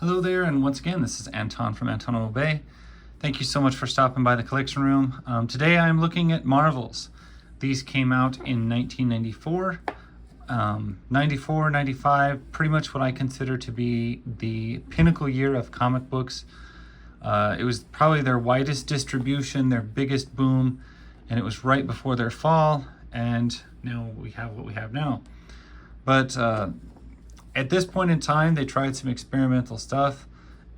Hello there, and once again, this is Anton from Anton Bay. Thank you so much for stopping by the collection room. Today I'm looking at Marvels. These came out in 1994, 94, 95, pretty much what I consider to be the pinnacle year of comic books. It was probably their widest distribution, their biggest boom, and it was right before their fall, and now we have what we have now. But at this point in time, they tried some experimental stuff.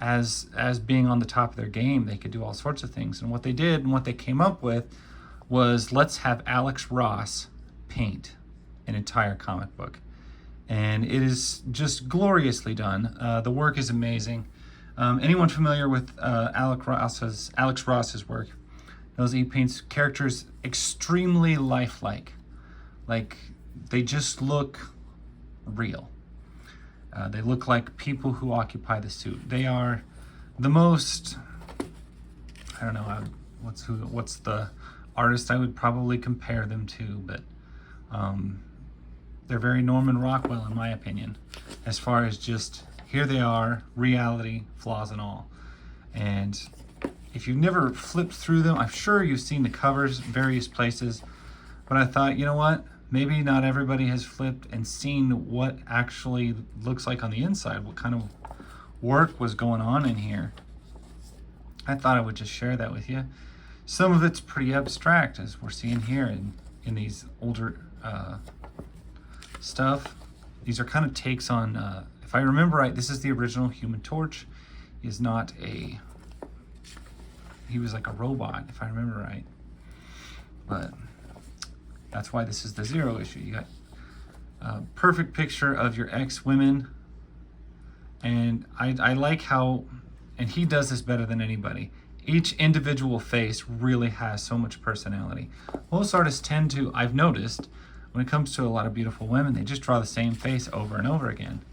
As being on the top of their game, they could do all sorts of things. And what they did and what they came up with was, let's have Alex Ross paint an entire comic book. And it is just gloriously done. The work is amazing. Anyone familiar with Alex Ross's work knows he paints characters extremely lifelike. Like, they just look real. They look like people who occupy the suit. They are the most, I don't know, what's the artist I would probably compare them to, but they're very Norman Rockwell in my opinion, as far as just, here they are, reality, flaws and all. And if you've never flipped through them, I'm sure you've seen the covers various places, but I thought, you know what? Maybe not everybody has flipped and seen what actually looks like on the inside, what kind of work was going on in here. I thought I would just share that with you. Some of it's pretty abstract, as we're seeing here in these older stuff. These are kind of takes on, if I remember right, this is the original Human Torch. He was like a robot, if I remember right. But that's why this is the Zero issue. You got a perfect picture of your ex-women. And I like how, and he does this better than anybody, each individual face really has so much personality. Most artists tend to, I've noticed, when it comes to a lot of beautiful women, they just draw the same face over and over again.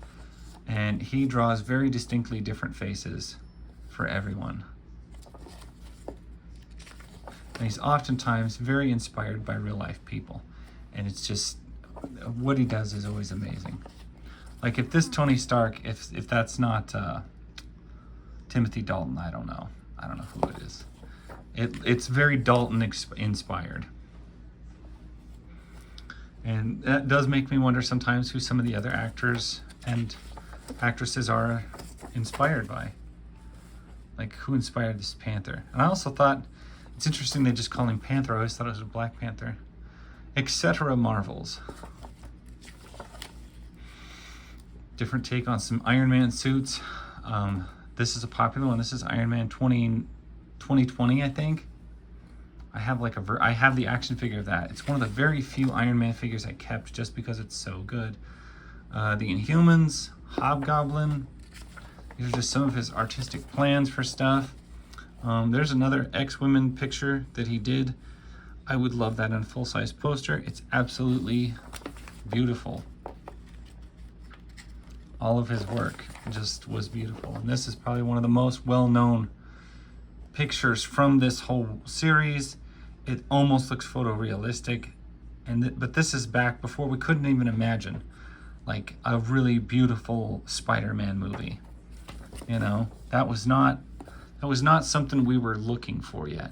And he draws very distinctly different faces for everyone. And he's oftentimes very inspired by real life people. And it's just, what he does is always amazing. Like, if this Tony Stark, if that's not Timothy Dalton, I don't know who it is. It's very Dalton inspired. And that does make me wonder sometimes who some of the other actors and actresses are inspired by. Like, who inspired this Panther? And I also thought, it's interesting they just call him Panther. I always thought it was a Black Panther. Etc. Marvels. Different take on some Iron Man suits. This is a popular one. This is Iron Man 2020, I think. I have the action figure of that. It's one of the very few Iron Man figures I kept just because it's so good. The Inhumans, Hobgoblin. These are just some of his artistic plans for stuff. There's another X-Women picture that he did. I would love that in a full-size poster. It's absolutely beautiful. All of his work just was beautiful. And this is probably one of the most well-known pictures from this whole series. It almost looks photorealistic. But this is back before we couldn't even imagine like a really beautiful Spider-Man movie. You know, that was not something we were looking for yet.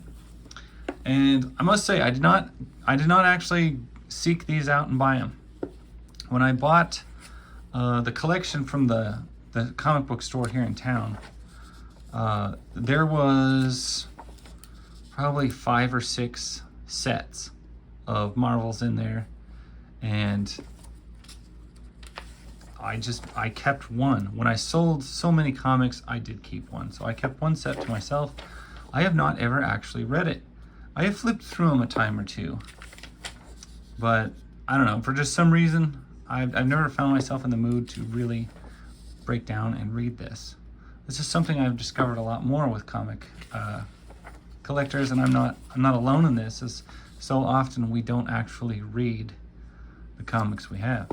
And I must say, I did not actually seek these out and buy them. When I bought the collection from the comic book store here in town, there was probably 5 or 6 sets of Marvels in there, and I kept one. When I sold so many comics, I did keep one. So I kept one set to myself. I have not ever actually read it. I have flipped through them a time or two, but I don't know, for just some reason, I've never found myself in the mood to really break down and read this. This is something I've discovered a lot more with comic collectors, and I'm not alone in this, as so often we don't actually read the comics we have.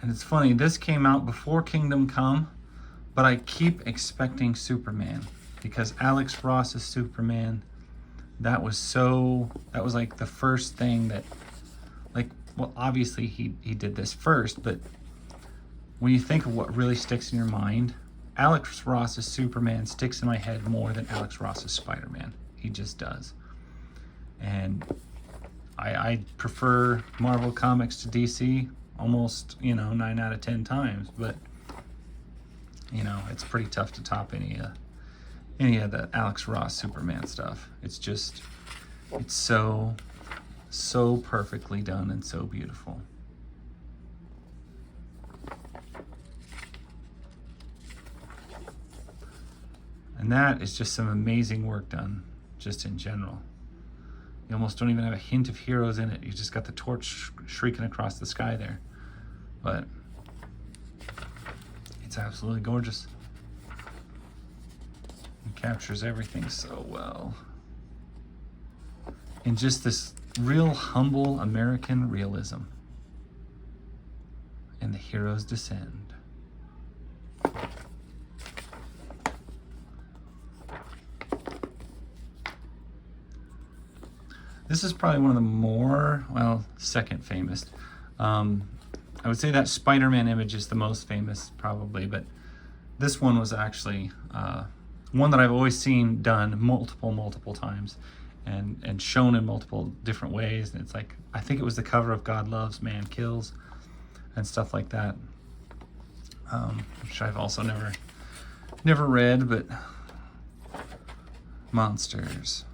And it's funny, this came out before Kingdom Come, but I keep expecting Superman, because Alex Ross's Superman, that was like the first thing that, like, well, obviously he did this first, but when you think of what really sticks in your mind, Alex Ross's Superman sticks in my head more than Alex Ross's Spider-Man. He just does. And I prefer Marvel Comics to DC almost, 9 out of 10 times, but it's pretty tough to top any of the Alex Ross Superman stuff. It's so perfectly done and so beautiful. And that is just some amazing work done, just in general. You almost don't even have a hint of heroes in it. You just got the torch shrieking across the sky there. But it's absolutely gorgeous. It captures everything so well. And just this real humble American realism. And the heroes descend. This is probably one of the more, second famous. I would say that Spider-Man image is the most famous probably, but this one was actually one that I've always seen done multiple times and shown in multiple different ways. And it's like, I think it was the cover of God Loves, Man Kills and stuff like that, which I've also never read, but monsters.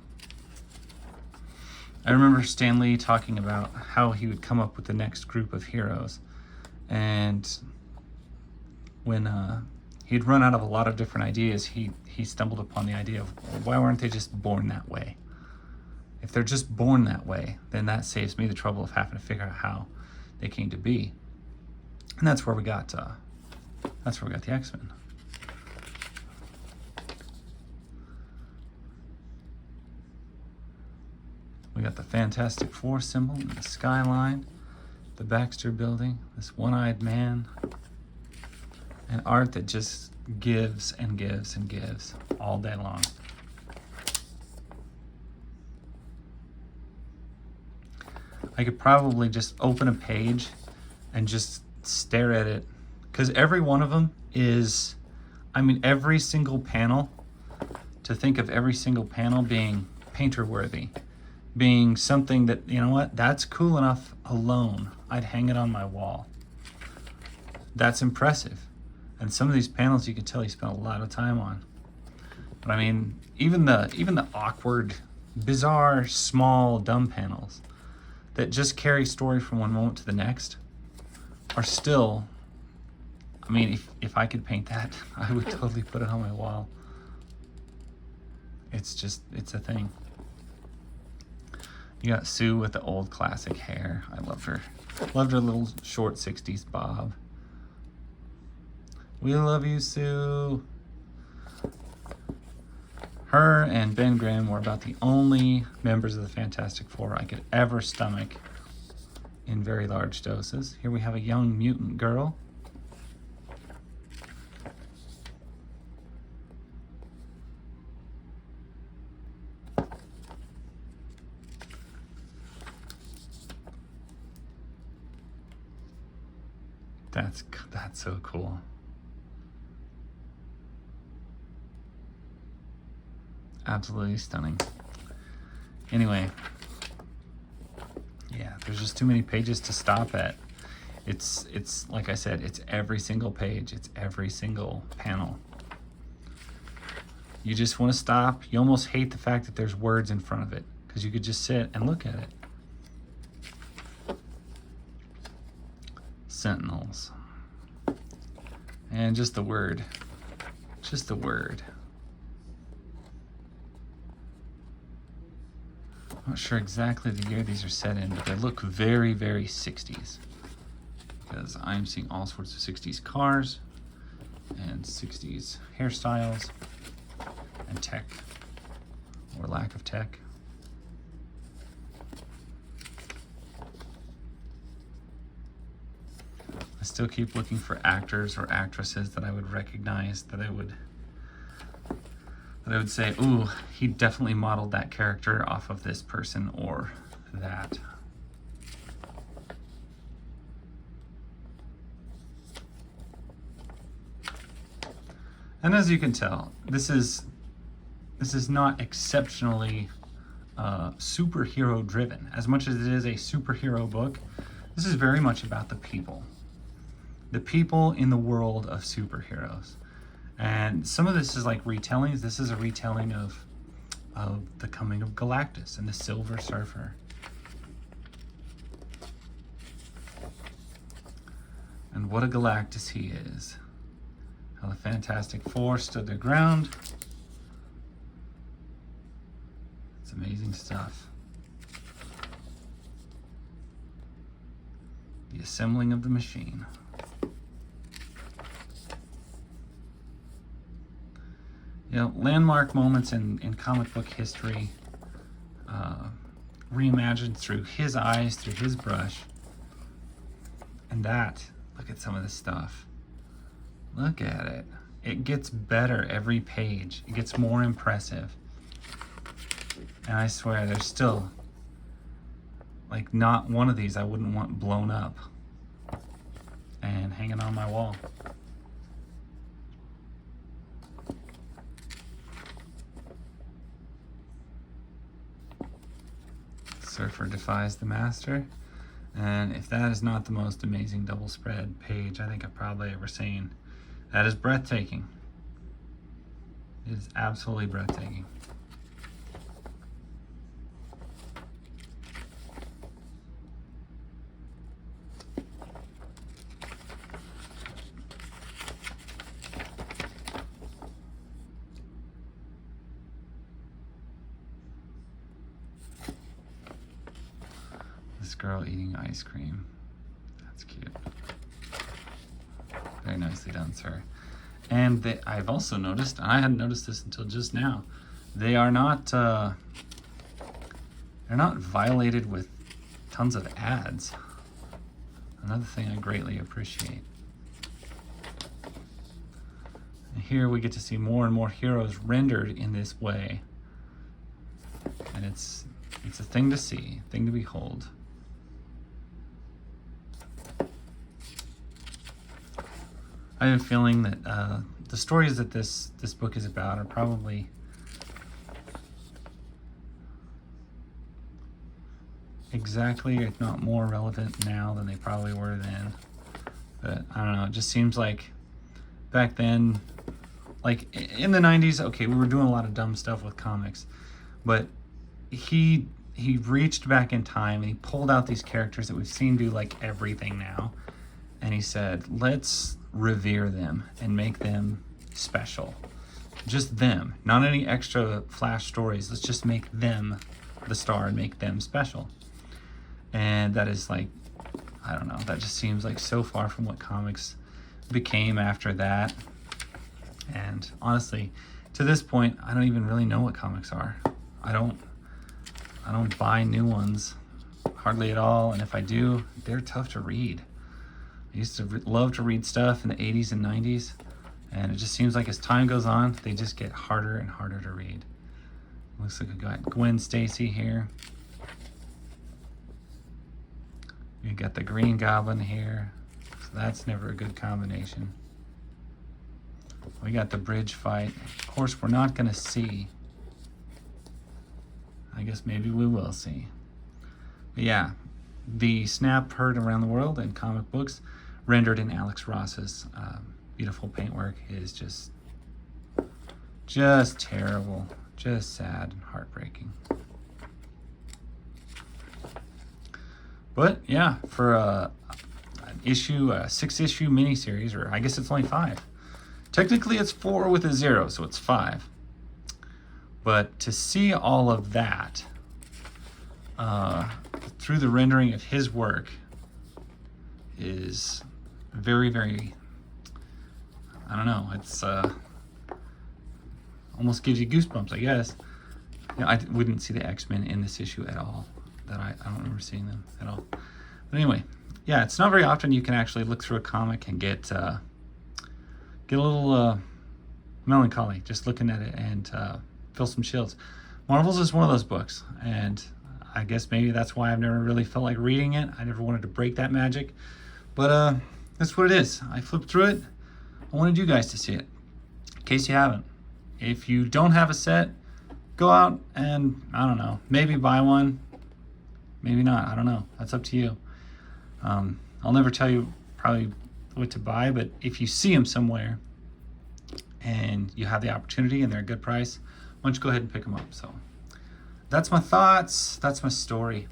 I remember Stan Lee talking about how he would come up with the next group of heroes. And when he'd run out of a lot of different ideas, he stumbled upon the idea of, why weren't they just born that way? If they're just born that way, then that saves me the trouble of having to figure out how they came to be. And that's where we got the X-Men. We got the Fantastic Four symbol in the skyline, the Baxter Building, this one-eyed man, and art that just gives and gives and gives all day long. I could probably just open a page and just stare at it, because every one of them is, every single panel, to think of every single panel being painter-worthy, being something that, that's cool enough alone. I'd hang it on my wall. That's impressive. And some of these panels you can tell he spent a lot of time on. But even the awkward, bizarre, small, dumb panels that just carry story from one moment to the next are still, if I could paint that, I would totally put it on my wall. It's a thing. You got Sue with the old classic hair. I loved her. Loved her little short 60s bob. We love you, Sue. Her and Ben Grimm were about the only members of the Fantastic Four I could ever stomach in very large doses. Here we have a young mutant girl. That's so cool. Absolutely stunning. Anyway, yeah, there's just too many pages to stop at. It's like I said, it's every single page, it's every single panel. You just want to stop. You almost hate the fact that there's words in front of it, because you could just sit and look at it. Sentinels. And just the word. Just the word. I'm not sure exactly the year these are set in, but they look very, very 60s. Because I'm seeing all sorts of 60s cars and 60s hairstyles and tech, or lack of tech. I still keep looking for actors or actresses that I would recognize, that I would say, ooh, he definitely modeled that character off of this person or that. And as you can tell, this is not exceptionally superhero driven. As much as it is a superhero book, this is very much about the people in the world of superheroes. And some of this is like retellings. This is a retelling of the coming of Galactus and the Silver Surfer. And what a Galactus he is. How the Fantastic Four stood their ground. It's amazing stuff. The assembling of the machine. You know, landmark moments in comic book history, reimagined through his eyes, through his brush. And look at some of this stuff. Look at it. It gets better every page. It gets more impressive. And I swear there's still, like, not one of these I wouldn't want blown up and hanging on my wall. Surfer defies the master. And if that is not the most amazing double spread page I think I've probably ever seen, that is breathtaking. It is absolutely breathtaking. This girl eating ice cream. That's cute. Very nicely done, sir. And I've also noticed, and I hadn't noticed this until just now, they are not they're not violated with tons of ads. Another thing I greatly appreciate. And here we get to see more and more heroes rendered in this way. And it's a thing to see, a thing to behold. I have a feeling that the stories that this book is about are probably exactly, if not more relevant now than they probably were then. But I don't know, it just seems like back then, like in the 90s, okay, we were doing a lot of dumb stuff with comics, but he reached back in time and he pulled out these characters that we've seen do like everything now, and he said, let's revere them and make them special. Just them, not any extra flash stories. Let's just make them the star and make them special. And that is like, I don't know, that just seems like so far from what comics became after that. And honestly, to this point, I don't even really know what comics are. I don't buy new ones hardly at all, and if I do, they're tough to read. I used to love to read stuff in the 80s and 90s, and it just seems like as time goes on, they just get harder and harder to read. Looks like we got Gwen Stacy here. We got the Green Goblin here, so that's never a good combination. We got the bridge fight. Of course, we're not going to see. I guess maybe we will see. But yeah, the Snap heard around the world in comic books, rendered in Alex Ross's beautiful paintwork, is just terrible, just sad and heartbreaking. But yeah, for a 6-issue miniseries, or I guess it's only 5. Technically it's 4 with a 0, so it's 5. But to see all of that through the rendering of his work is very, very, I don't know, it's almost gives you goosebumps, I guess. You know, I wouldn't see the X-Men in this issue at all. That I don't remember seeing them at all. But anyway, yeah, it's not very often you can actually look through a comic and get a little melancholy just looking at it and feel some chills. Marvels is one of those books, and I guess maybe that's why I've never really felt like reading it. I never wanted to break that magic, but that's what it is. I flipped through it. I wanted you guys to see it. case you haven't. If you don't have a set, go out and, I don't know, maybe buy one, maybe not, I don't know. That's up to you. I'll never tell you probably what to buy, but if you see them somewhere and you have the opportunity and they're a good price, why don't you go ahead and pick them up. So that's my thoughts. That's my story.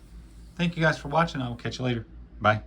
Thank you guys for watching. I will catch you later. Bye.